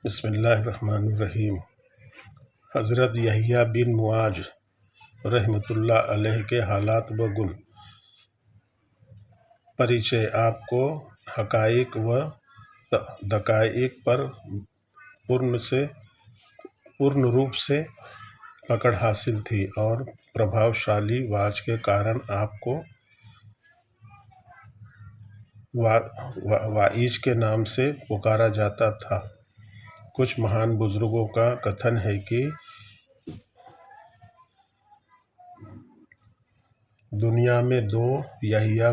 بسم اللہ الرحمن الرحیم۔ حضرت یحییٰ بن معاذ رحمۃ اللہ علیہ کے حالات و گن۔ پریچے آپ کو حقائق و دقائق پر پورن روپ سے پکڑ حاصل تھی اور پربھاوشالی واچ کے کارن آپ کو واعظ کے نام سے پکارا جاتا تھا۔ کچھ مہان بزرگوں کا کتھن ہے کہ دنیا میں دو یحییٰ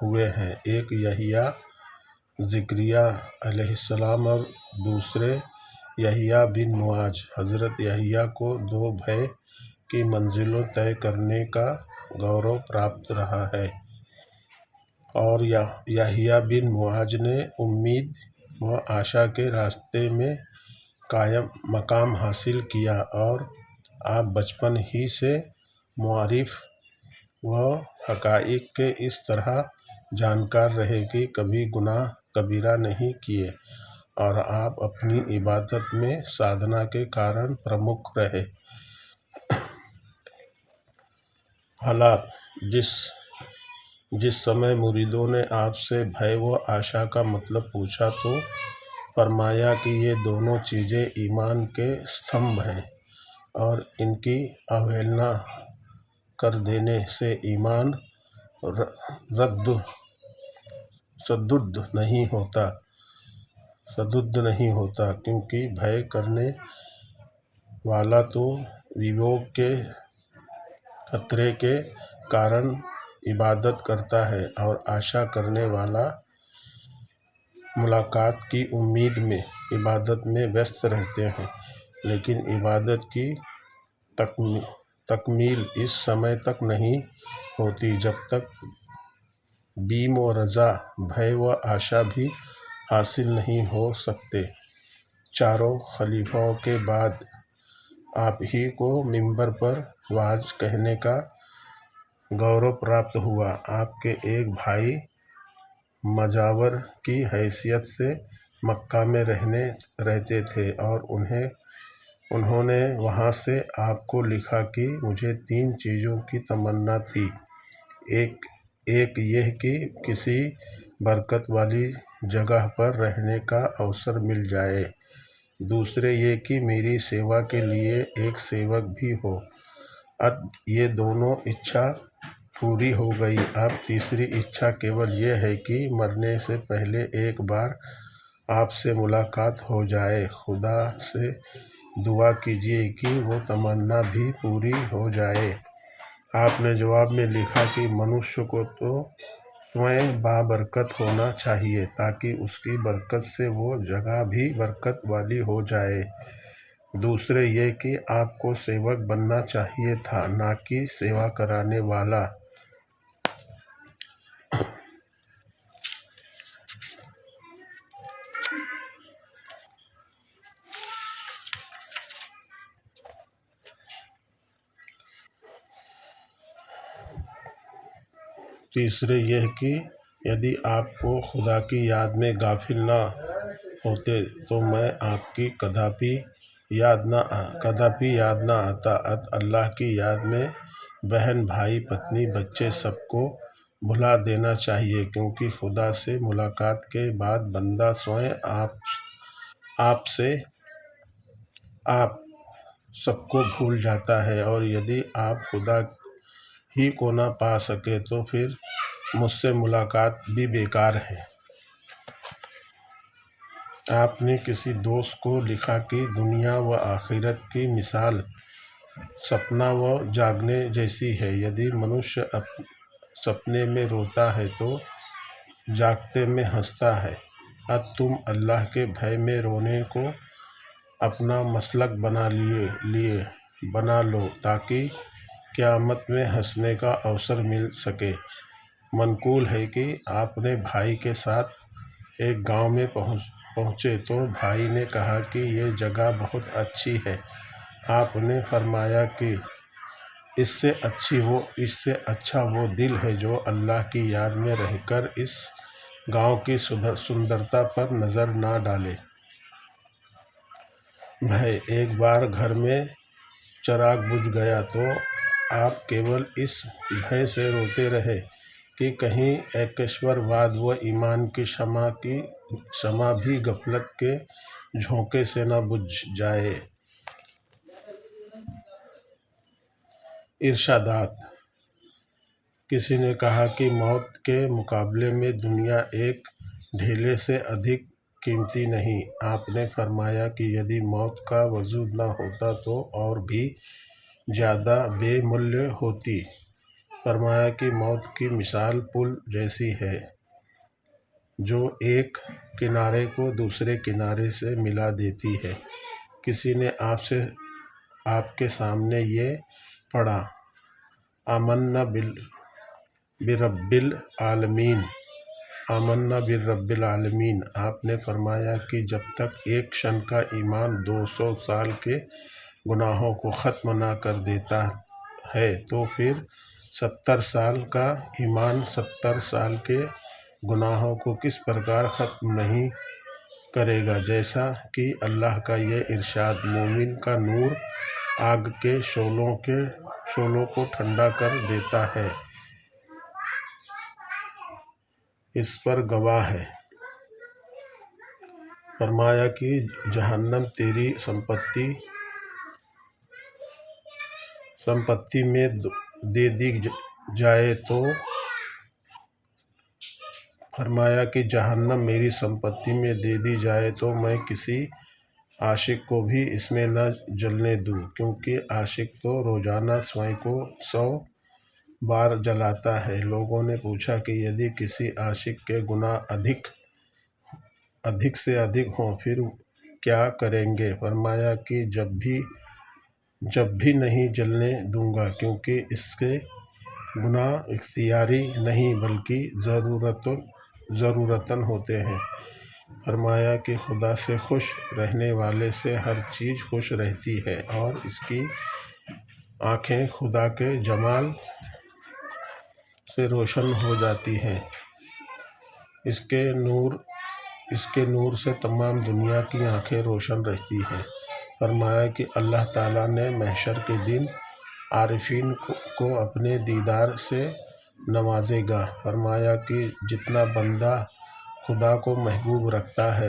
ہوئے ہیں، ایک یحییٰ زکریا علیہ السلام اور دوسرے یحییٰ بن معاذ۔ حضرت یحییٰ کو دو بھائی کی منزلوں طے کرنے کا گورو پراپت رہا ہے، اور یحییٰ بن معاذ نے امید و آشا کے راستے میں قائم مقام حاصل کیا، اور آپ بچپن ہی سے معارف و حقائق کے اس طرح جانکار رہے کہ کبھی گناہ کبیرہ نہیں کیے، اور آپ اپنی عبادت میں سادھنا کے کارن پرمکھ رہے۔ حالات: جس سمے مریدوں نے آپ سے بھے و آشا کا مطلب پوچھا تو فرمایا کہ یہ دونوں چیزیں ایمان کے ستمبھ ہیں، اور ان کی اوہیلنا کر دینے سے ایمان سددھ نہیں ہوتا، کیونکہ بھے کرنے والا تو ویوگ کے خطرے کے کارن عبادت کرتا ہے، اور آشا کرنے والا ملاقات کی امید میں عبادت میں ویست رہتے ہیں۔ لیکن عبادت کی تکمیل اس سمے تک نہیں ہوتی جب تک بیم و رجا، بھے و آشا بھی حاصل نہیں ہو سکتے۔ چاروں خلیفوں کے بعد آپ ہی کو منبر پر وعظ کہنے کا گورو پراپت ہوا۔ آپ کے ایک بھائی مجاور کی حیثیت سے مکہ میں رہتے تھے، اور انہوں نے وہاں سے آپ کو لکھا کہ مجھے 3 چیزوں کی تمنا تھی۔ ایک یہ کہ کسی برکت والی جگہ پر رہنے کا اوسر مل جائے، دوسرے یہ کہ میری سیوا کے لیے ایک سیوک بھی ہو۔ یہ دونوں اچھا پوری ہو گئی، اب تیسری اچھا کیول یہ ہے کہ مرنے سے پہلے ایک بار آپ سے ملاقات ہو جائے۔ خدا سے دعا کیجیے کہ وہ تمنا بھی پوری ہو جائے۔ آپ نے جواب میں لکھا کہ منوشیہ کو تو سوئم بابرکت ہونا چاہیے، تاکہ اس کی برکت سے وہ جگہ بھی برکت والی ہو جائے۔ دوسرے یہ کہ آپ کو سیوک بننا چاہیے تھا، نہ کہ سیوا کرانے والا۔ تیسرے یہ کہ یدی آپ کو خدا کی یاد میں غافل نہ ہوتے تو میں آپ کی کداپی یاد نہ آتا۔ اللہ کی یاد میں بہن بھائی پتنی بچے سب کو بھلا دینا چاہیے، کیونکہ خدا سے ملاقات کے بعد بندہ سوئم آپ سب کو بھول جاتا ہے، اور یدی آپ خدا ہی کو نہ پا سکے تو پھر مجھ سے ملاقات بھی بیکار ہے۔ آپ نے کسی دوست کو لکھا کہ دنیا و آخرت کی مثال سپنا و جاگنے جیسی ہے۔ یدی منوشیہ سپنے میں روتا ہے تو جاگتے میں ہنستا ہے۔ تم اللہ کے بھے میں رونے کو اپنا مسلک بنا لو، تاکہ قیامت میں ہنسنے کا اوسر مل سکے۔ منقول ہے کہ آپ اپنے بھائی کے ساتھ ایک گاؤں میں پہنچے تو بھائی نے کہا کہ یہ جگہ بہت اچھی ہے۔ آپ نے فرمایا کہ اس سے اچھا وہ دل ہے جو اللہ کی یاد میں رہ کر اس گاؤں کی سندرتا پر نظر نہ ڈالے۔ بھائی ایک بار گھر میں چراغ بجھ گیا تو آپ کیول اس بھے سے روتے رہے کہ کہیں ایکشورواد و ایمان کی شمع بھی غفلت کے جھونکے سے نہ بجھ جائے۔ ارشادات۔ کسی نے کہا کہ موت کے مقابلے میں دنیا ایک ڈھیلے سے ادھک قیمتی نہیں۔ آپ نے فرمایا کہ یدی موت کا وجود نہ ہوتا تو اور بھی زیادہ بے مولیہ ہوتی۔ فرمایا کہ موت کی مثال پل جیسی ہے جو ایک کنارے کو دوسرے کنارے سے ملا دیتی ہے۔ کسی نے آپ کے سامنے یہ پڑھا، آمنا برب العالمین، آمنا برب العالمین۔ آپ نے فرمایا کہ جب تک ایک شن کا ایمان 200 سال کے گناہوں کو ختم نہ کر دیتا ہے تو پھر 70 سال کا ایمان 70 سال کے گناہوں کو کس پرکار ختم نہیں کرے گا۔ جیسا کہ اللہ کا یہ ارشاد مومن کا نور آگ کے شعلوں کو ٹھنڈا کر دیتا ہے، اس پر گواہ ہے۔ فرمایا کہ جہنم تیری سمپتی میں دے دی جائے تو فرمایا کہ جہنم میری سمپتی میں دے دی جائے تو میں کسی عاشق کو بھی اس میں نہ جلنے دوں، کیونکہ عاشق تو روزانہ سوئیں کو 100 بار جلاتا ہے۔ لوگوں نے پوچھا کہ یدی کسی عاشق کے گناہ ادھک سے ادھک ہوں پھر کیا کریں گے؟ فرمایا کہ جب بھی نہیں جلنے دوں گا، کیونکہ اس کے گناہ اختیاری نہیں بلکہ ضرورتاً ہوتے ہیں۔ فرمایا کہ خدا سے خوش رہنے والے سے ہر چیز خوش رہتی ہے اور اس کی آنکھیں خدا کے جمال سے روشن ہو جاتی ہیں۔ اس کے نور سے تمام دنیا کی آنکھیں روشن رہتی ہیں۔ فرمایا کہ اللہ تعالیٰ نے محشر کے دن عارفین کو اپنے دیدار سے نوازے گا۔ فرمایا کہ جتنا بندہ خدا کو محبوب رکھتا ہے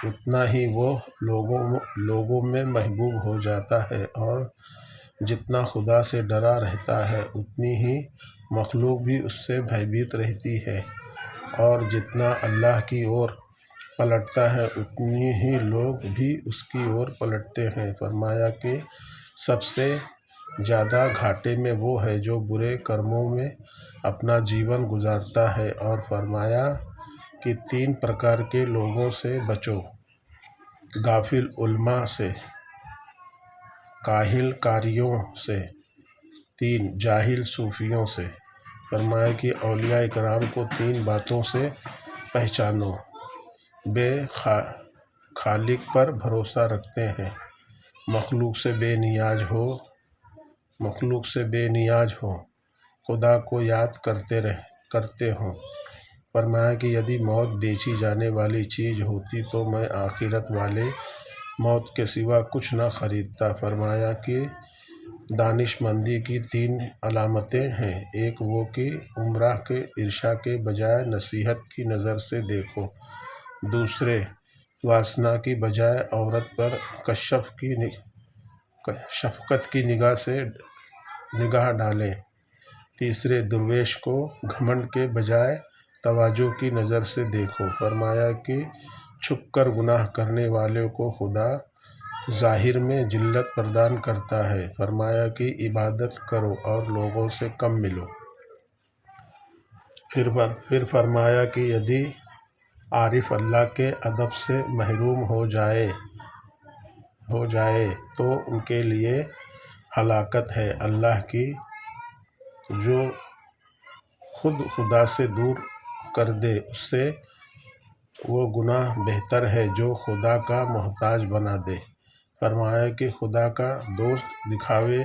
اتنا ہی وہ لوگوں میں محبوب ہو جاتا ہے، اور جتنا خدا سے ڈرا رہتا ہے اتنی ہی مخلوق بھی اس سے بھیبھیت رہتی ہے، اور جتنا اللہ کی اور پلٹتا ہے اتنی ہی لوگ بھی اس کی اور پلٹتے ہیں۔ فرمایا کہ سب سے زیادہ گھاٹے میں وہ ہے جو برے کرموں میں اپنا جیون گزارتا ہے، اور فرمایا کہ 3 پرکار کے لوگوں سے بچو، غافل علماء سے، کاہل قاریوں سے، 3 جاہل صوفیوں سے۔ فرمایا کہ اولیاء کرام کو 3 باتوں سے پہچانو، بے خالق پر بھروسہ رکھتے ہیں، مخلوق سے بے نیاز ہوں، خدا کو یاد کرتے ہوں۔ فرمایا کہ یدی موت بیچی جانے والی چیز ہوتی تو میں آخرت والے موت کے سوا کچھ نہ خریدتا۔ فرمایا کہ دانش مندی کی 3 علامتیں ہیں، ایک وہ کہ امراء کے ارشاد کے بجائے نصیحت کی نظر سے دیکھو، دوسرے واسنا کی بجائے عورت پر شفقت کی نگاہ ڈالیں، تیسرے درویش کو گھمنڈ کے بجائے تواضع کی نظر سے دیکھو۔ فرمایا کہ چھپ کر گناہ کرنے والے کو خدا ظاہر میں ذلت پردان کرتا ہے۔ فرمایا کہ عبادت کرو اور لوگوں سے کم ملو۔ پھر فرمایا کہ یدی عارف اللہ کے ادب سے محروم ہو جائے تو ان کے لیے ہلاکت ہے۔ اللہ کی جو خود خدا سے دور کر دے اس سے وہ گناہ بہتر ہے جو خدا کا محتاج بنا دے۔ فرمایا کہ خدا کا دوست دکھاوے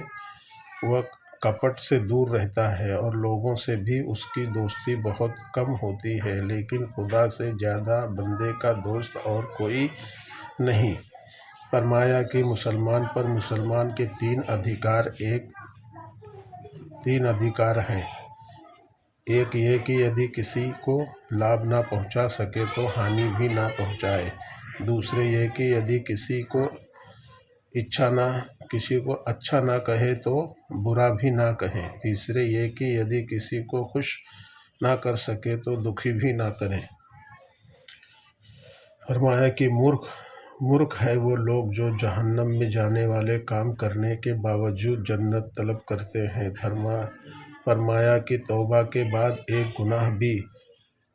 و کپٹ سے دور رہتا ہے اور لوگوں سے بھی اس کی دوستی بہت کم ہوتی ہے، لیکن خدا سے زیادہ بندے کا دوست اور کوئی نہیں۔ فرمایا کہ مسلمان پر مسلمان کے تین ادھیکار ہیں۔ ایک یہ کہ یدی کسی کو لابھ نہ پہنچا سکے تو ہانی بھی نہ پہنچائے۔ دوسرے یہ کہ یدی کسی کو اچھا نہ کہے تو برا بھی نہ کہے۔ تیسرے یہ کہ یدی کسی کو خوش نہ کر سکے تو دکھی بھی نہ کرے۔ فرمایا کہ مورکھ ہے وہ لوگ جو جہنم میں جانے والے کام کرنے کے باوجود جنت طلب کرتے ہیں۔ فرمایا کہ توبہ کے بعد ایک گناہ بھی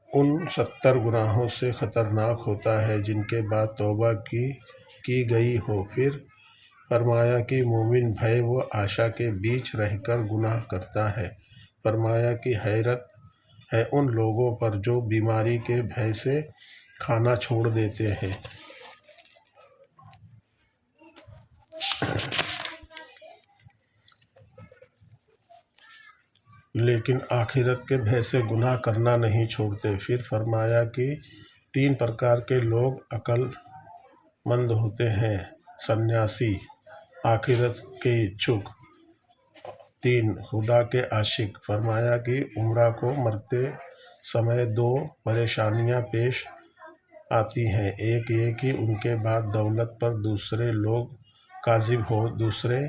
ان 70 گناہوں سے خطرناک ہوتا ہے جن کے بعد توبہ کی گئی ہو۔ پھر فرمایا کہ مومن بھے و آشا کے بیچ رہ کر گناہ کرتا ہے۔ فرمایا کہ حیرت ہے ان لوگوں پر جو بیماری کے بھے سے کھانا چھوڑ دیتے ہیں لیکن آخرت کے بھے سے گناہ کرنا نہیں چھوڑتے۔ پھر فرمایا کہ 3 پرکار کے لوگ عقل مند ہوتے ہیں: سنیاسی، آخرت کے اچھک، 3 خدا کے عاشق۔ فرمایا کہ عمرہ کو مرتے سمے 2 پریشانیاں پیش آتی ہیں: ایک یہ کہ ان کے بعد دولت پر دوسرے لوگ کاذب ہو، دوسرے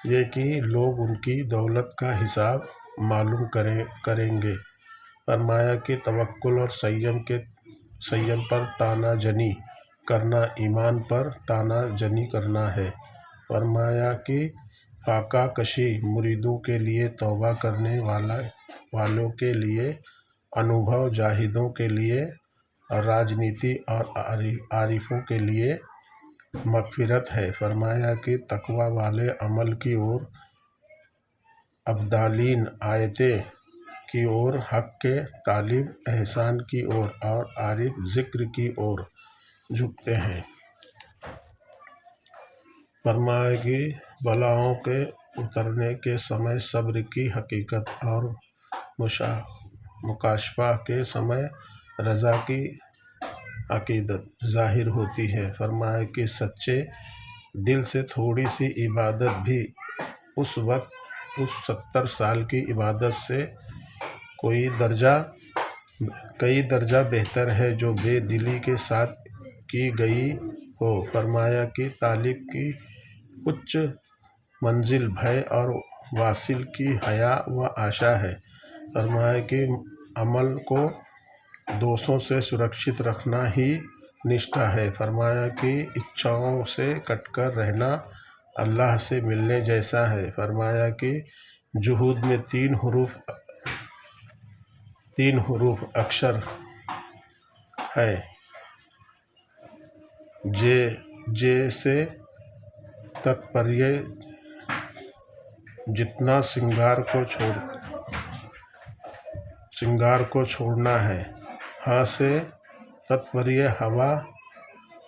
یہ کہ لوگ ان کی دولت کا حساب معلوم کریں گے۔ فرمایا کہ توکل اور سیم پر طعنہ زنی کرنا ایمان پر طعنہ زنی کرنا ہے۔ فرمایا کہ فاقہ کشی مریدوں کے لیے، توبہ کرنے والوں کے لیے، انوبھو زاہدوں کے لیے، راجنیتی اور عارفوں کے لیے مغفرت ہے۔ فرمایا کہ تقویٰ والے عمل کی اور، ابدالین آیتیں کی اور، حق کے طالب احسان کی اور عارف ذکر کی اور جھکتے ہیں۔ فرمایا کہ بلاؤں کے اترنے کے سمے صبر کی حقیقت اور مکاشفہ کے سمے رضا کی حقیقت ظاہر ہوتی ہے۔ فرمایا کہ سچے دل سے تھوڑی سی عبادت بھی اس 70 سال کی عبادت سے کئی درجہ بہتر ہے جو بے دلی کے ساتھ کی گئی ہو۔ فرمایا کہ طالب کی اچ منزل بھے اور واصل کی حیا و آشا ہے۔ فرمایا کہ عمل کو دوشوں سے سرکشت رکھنا ہی نشٹھا ہے۔ فرمایا کہ اچھاؤں سے کٹ کر رہنا اللہ سے ملنے جیسا ہے۔ فرمایا کہ جہود میں 3 حروف اکثر ہے: جیسے تتپریہ جتنا سنگار کو چھوڑنا ہے، ہ سے تتپریہ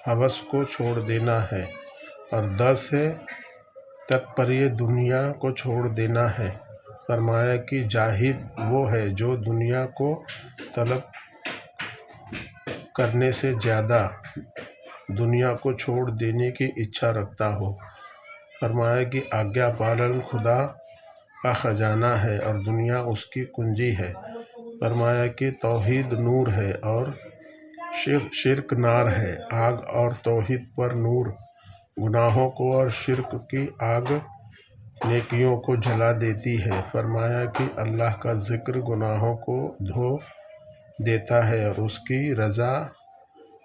ہوس کو چھوڑ دینا ہے، اور د سے تتپریہ دنیا کو چھوڑ دینا ہے۔ فرمایا کہ زاہد وہ ہے جو دنیا کو طلب کرنے سے زیادہ دنیا کو چھوڑ دینے کی اچھا رکھتا ہو۔ فرمایا کہ آگیا پالن خدا کا خزانہ ہے اور دنیا اس کی کنجی ہے۔ فرمایا کہ توحید نور ہے اور شرک نار ہے۔ آگ اور توحید پر نور گناہوں کو اور شرک کی آگ نیکیوں کو جلا دیتی ہے۔ فرمایا کہ اللہ کا ذکر گناہوں کو دھو دیتا ہے اور اس کی رضا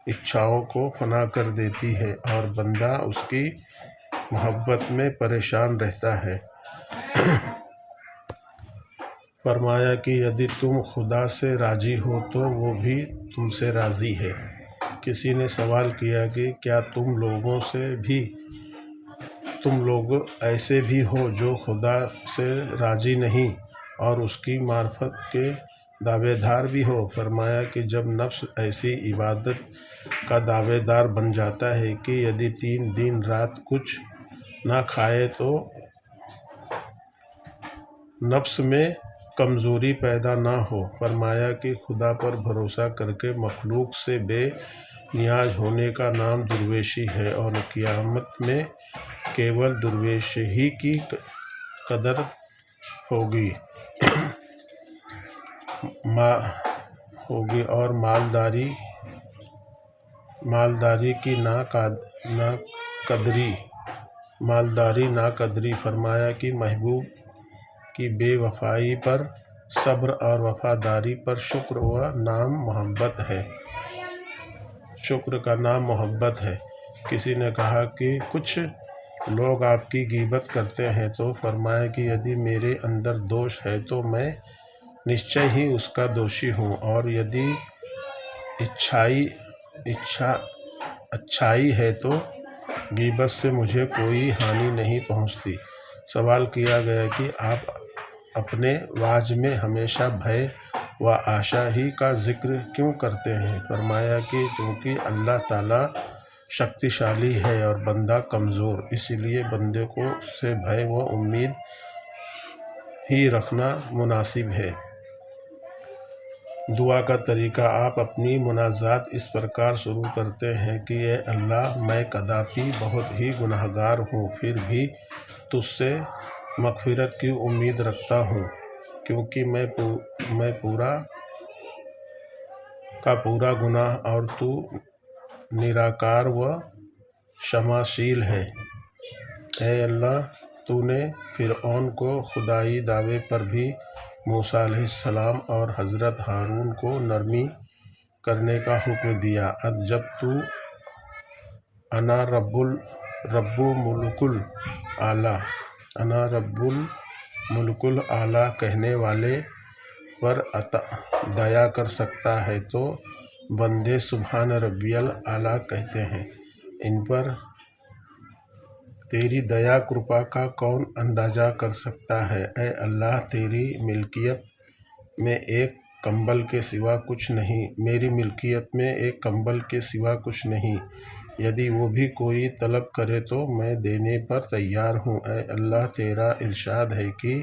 اچھاؤں کو فنا کر دیتی ہے اور بندہ اس کی محبت میں پریشان رہتا ہے۔ فرمایا کہ یدی تم خدا سے راضی ہو تو وہ بھی تم سے راضی ہے۔ کسی نے سوال کیا کہ کیا تم لوگ ایسے بھی ہو جو خدا سے راضی نہیں اور اس کی معرفت کے دعوے دار بھی ہو؟ فرمایا کہ جب نفس ایسی عبادت کا دعوے دار بن جاتا ہے کہ یدی 3 دن رات کچھ نہ کھائے تو نفس میں کمزوری پیدا نہ ہو۔ فرمایا کہ خدا پر بھروسہ کر کے مخلوق سے بے نیاز ہونے کا نام درویشی ہے، اور قیامت میں کیول درویش ہی کی قدر ہوگی اور مالداری کی ناقدری۔ فرمایا کہ محبوب کی بے وفائی پر صبر اور وفاداری پر شکر کا نام محبت ہے۔ کسی نے کہا کہ کچھ لوگ آپ کی غیبت کرتے ہیں، تو فرمایا کہ یدی میرے اندر دوش ہے تو میں نشچے ہی اس کا دوشی ہوں، اور یدی اچھائی ہے تو غیبت سے مجھے کوئی ہانی نہیں پہنچتی۔ سوال کیا گیا کہ آپ اپنے واعظ میں ہمیشہ بھے و آشا ہی کا ذکر کیوں کرتے ہیں؟ فرمایا کہ چونکہ اللہ تعالیٰ شکتیشالی ہے اور بندہ کمزور، اس لیے بندے کو اس سے بھے و امید ہی رکھنا مناسب ہے۔ دعا کا طریقہ: آپ اپنی مناجات اس پرکار شروع کرتے ہیں کہ اے اللہ، میں کداپی بہت ہی گنہگار ہوں، پھر بھی تجھ سے مغفرت کی امید رکھتا ہوں، کیونکہ میں پورا گناہ اور تو نراکار و شماشیل ہے۔ اے اللہ، تو نے فرعون کو خدائی دعوے پر بھی موسیٰ علیہ السلام اور حضرت ہارون کو نرمی کرنے کا حکم دیا۔ جب تو انا رب ملک الاعلیٰ کہنے والے پر دیا کر سکتا ہے، تو بندے سبحان ربی الاعلیٰ کہتے ہیں، ان پر تیری دیا کرپا کا کون اندازہ کر سکتا ہے؟ اے اللہ، تیری ملکیت میں ایک کمبل کے سوا کچھ نہیں، یدی وہ بھی کوئی طلب کرے تو میں دینے پر تیار ہوں۔ اے اللہ، تیرا ارشاد ہے کہ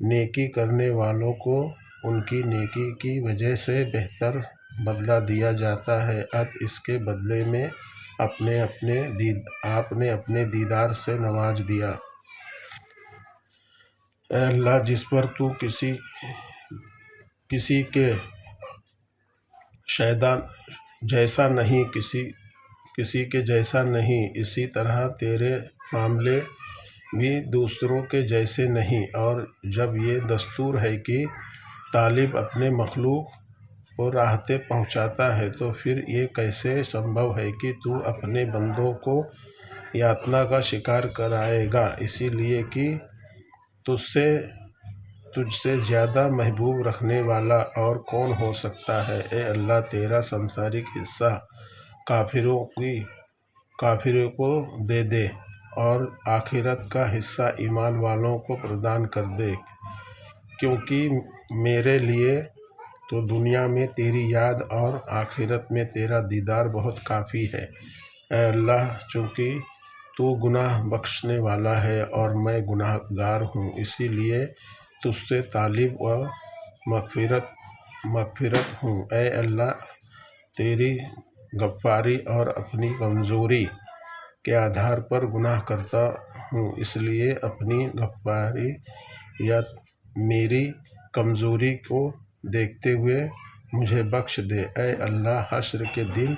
نیکی کرنے والوں کو ان کی نیکی کی وجہ سے بہتر بدلہ دیا جاتا ہے، اس کے بدلے میں آپ نے اپنے دیدار سے نواز دیا۔ اے اللہ، جس پر تو کسی کے جیسا نہیں، اسی طرح تیرے معاملے بھی دوسروں کے جیسے نہیں، اور جب یہ دستور ہے کہ طالب اپنے مخلوق کو راحتیں پہنچاتا ہے، تو پھر یہ کیسے سمبھو ہے کہ تو اپنے بندوں کو یاتنا کا شکار کرائے گا؟ اسی لیے کہ تجھ سے زیادہ محبوب رکھنے والا اور کون ہو سکتا ہے؟ اے اللہ، تیرا سنسارک حصہ کافروں کو دے دے، اور آخرت کا حصہ ایمان والوں کو پردان کر دے، کیونکہ میرے لیے تو دنیا میں تیری یاد اور آخرت میں تیرا دیدار بہت کافی ہے۔ اے اللہ، چونکہ تو گناہ بخشنے والا ہے اور میں گناہ گار ہوں، اسی لیے تجھ سے طالب و مغفرت ہوں۔ اے اللہ، تیری غفاری اور اپنی کمزوری کے آدھار پر گناہ کرتا ہوں، اس لیے اپنی غفاری یا میری کمزوری کو دیکھتے ہوئے مجھے بخش دے۔ اے اللہ، حشر کے دن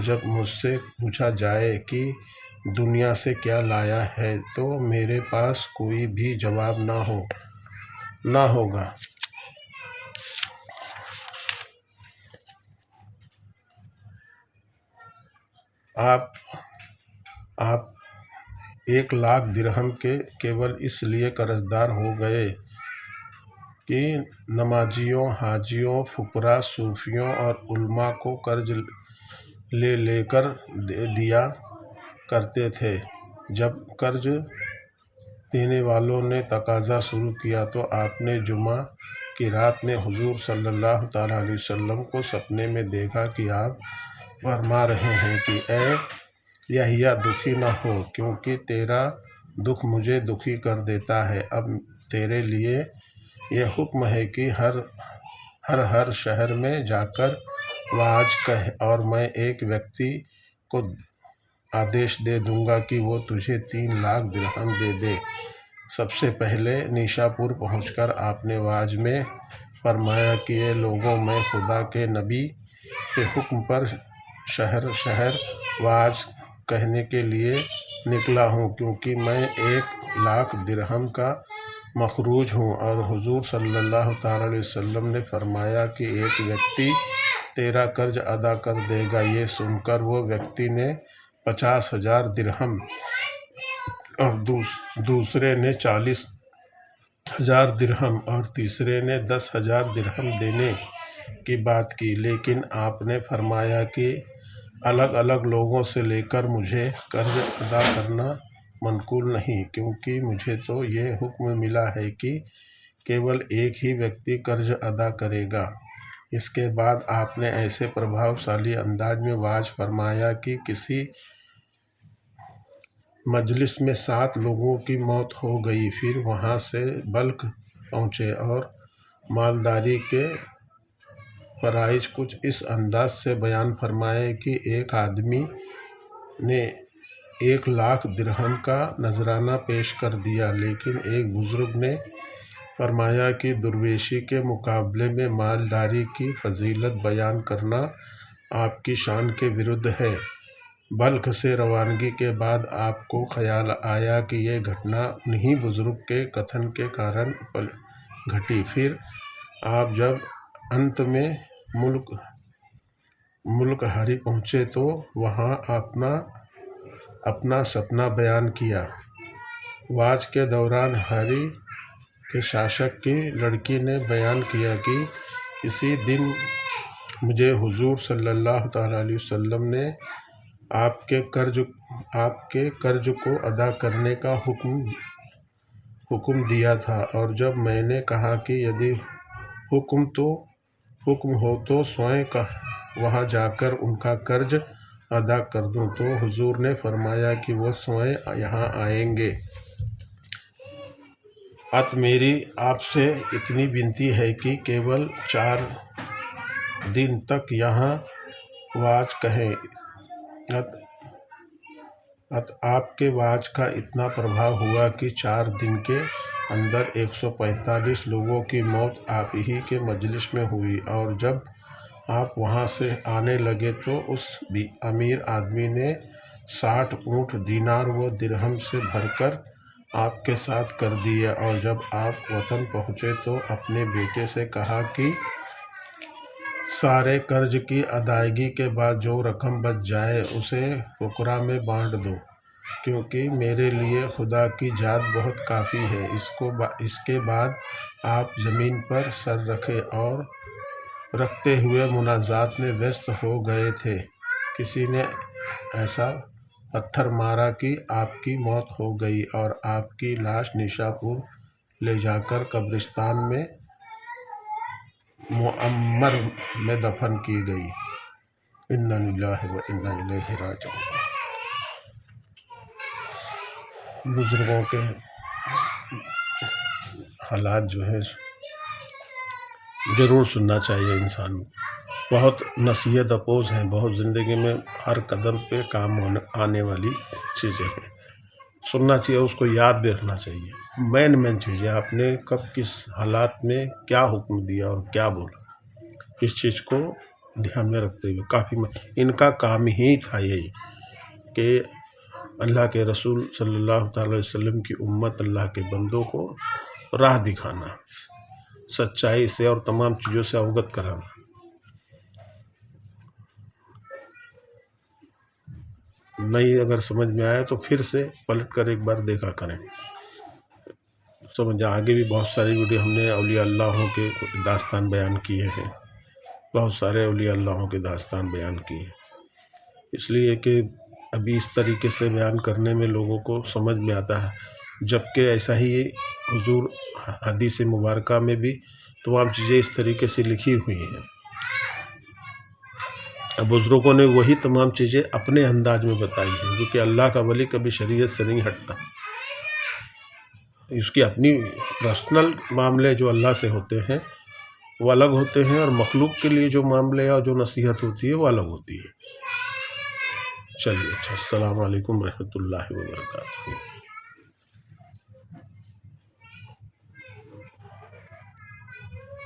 جب مجھ سے پوچھا جائے کہ دنیا سے کیا لایا ہے، تو میرے پاس کوئی بھی جواب نہ ہوگا۔ آپ 1,00,000 درہم کے کیول اس لیے قرض دار ہو گئے کہ نمازیوں، حاجیوں، فقراء، صوفیوں اور علماء کو قرض لے کر دیا کرتے تھے۔ جب قرض دینے والوں نے تقاضا شروع کیا تو آپ نے جمعہ کی رات میں حضور صلی اللہ تعالیٰ علیہ وسلم کو سپنے میں دیکھا کہ آپ فرما رہے ہیں کہ اے یحییٰ، دکھی نہ ہو، کیونکہ تیرا دکھ مجھے دکھی کر دیتا ہے۔ اب تیرے لیے یہ حکم ہے کہ ہر شہر میں جا کر واج کہہ اور میں ایک ویکتی کو آدیش دے دوں گا کہ وہ تجھے 3 لاکھ درہم دے دے۔ سب سے پہلے نیشاپور پہنچ کر آپ نے واج میں فرمایا کہ اے لوگوں، میں خدا کے نبی کے حکم پر شہر شہر واج کہنے کے لیے نکلا ہوں، کیونکہ میں 1 لاکھ درہم کا مخروج ہوں، اور حضور صلی اللہ تعالیٰ علیہ وسلم نے فرمایا کہ ایک ویکتی تیرا قرض ادا کر دے گا۔ یہ سن کر وہ ویکتی نے 50,000 درہم اور دوسرے نے 40,000 درہم اور تیسرے نے 10,000 درہم دینے کی بات کی، لیکن آپ نے فرمایا کہ الگ الگ لوگوں سے لے کر مجھے قرض ادا کرنا منقول نہیں، کیونکہ مجھے تو یہ حکم ملا ہے کہ کیول ایک ہی ویکتی قرض ادا کرے گا۔ اس کے بعد آپ نے ایسے پربھاوشالی انداز میں واز فرمایا کہ کسی مجلس میں 7 لوگوں کی موت ہو گئی۔ پھر وہاں سے بلخ پہنچے اور مالداری کے فرائض کچھ اس انداز سے بیان فرمائے کہ ایک آدمی نے 1 لاکھ درہم کا نذرانہ پیش کر دیا، لیکن ایک بزرگ نے فرمایا کہ درویشی کے مقابلے میں مالداری کی فضیلت بیان کرنا آپ کی شان کے ورد ہے۔ بلخ سے روانگی کے بعد آپ کو خیال آیا کہ یہ گھٹنا انہی بزرگ کے کتھن کے کارن گھٹی۔ پھر آپ جب انت میں ملک ہری پہنچے تو وہاں اپنا سپنا بیان کیا۔ واز کے دوران ہری کے شاشک کی لڑکی نے بیان کیا کہ اسی دن مجھے حضور صلی اللہ تعالیٰ علیہ وسلم نے آپ کے قرض کو ادا کرنے کا حکم دیا تھا، اور جب میں نے کہا کہ یدی حکم ہو تو سوئیں وہاں جا کر ان کا قرض ادا کر دوں، تو حضور نے فرمایا کہ وہ سوئیں یہاں آئیں گے۔ میری آپ سے اتنی بنتی ہے کہ کیول 4 دن تک یہاں واز کہیں۔ آپ کے واز کا اتنا پربھاؤ ہوا کہ 4 دن کے اندر 145 لوگوں کی موت آپ ہی کے مجلس میں ہوئی، اور جب آپ وہاں سے آنے لگے تو اس امیر آدمی نے 60 اونٹ دینار و درہم سے بھر کر آپ کے ساتھ کر دیے، اور جب آپ وطن پہنچے تو اپنے بیٹے سے کہا کہ سارے قرض کی ادائیگی کے بعد جو رقم بچ جائے اسے فقراء میں بانٹ دو، کیونکہ میرے لیے خدا کی ذات بہت کافی ہے۔ اس کے بعد آپ زمین پر سر رکھتے ہوئے مناجات میں ویست ہو گئے تھے۔ کسی نے ایسا پتھر مارا کہ آپ کی موت ہو گئی، اور آپ کی لاش نیشاپور لے جا کر قبرستان میں معمر میں دفن کی گئی۔ انا للہ و انا الیہ راجعون۔ بزرگوں کے حالات جو ہے ضرور سننا چاہیے انسان کو، بہت نصیحت اپوز ہیں، بہت زندگی میں ہر قدم پہ کام آنے والی چیزیں ہیں، سننا چاہیے، اس کو یاد بھی رکھنا چاہیے۔ مین چیزیں آپ نے کب کس حالات میں کیا حکم دیا اور کیا بولا، اس چیز کو دھیان میں رکھتے ہوئے کافی ان کا کام ہی تھا یہی کہ اللہ کے رسول صلی اللہ تعالیٰ علیہ وسلم کی امت، اللہ کے بندوں کو راہ دکھانا، سچائی سے اور تمام چیزوں سے اوگت کرانا۔ نہیں اگر سمجھ میں آیا تو پھر سے پلٹ کر ایک بار دیکھا کریں، سمجھ آگے بھی بہت ساری ویڈیو ہم نے اولیاء اللہ کے داستان بیان کیے ہیں، بہت سارے اولیاء اللہ کے داستان بیان کیے ہیں، اس لیے کہ ابھی اس طریقے سے بیان کرنے میں لوگوں کو سمجھ میں آتا ہے، جبکہ ایسا ہی حضور حدیث مبارکہ میں بھی تمام چیزیں اس طریقے سے لکھی ہوئی ہیں۔ بزرگوں نے وہی تمام چیزیں اپنے انداز میں بتائی ہیں، کیونکہ اللہ کا ولی کبھی شریعت سے نہیں ہٹتا، اس کی اپنی پرسنل معاملے جو اللہ سے ہوتے ہیں وہ الگ ہوتے ہیں، اور مخلوق کے لیے جو معاملے اور جو نصیحت ہوتی ہے وہ الگ ہوتی ہے۔ چلیے اچھا، السلام علیکم ورحمۃ اللہ وبرکاتہ۔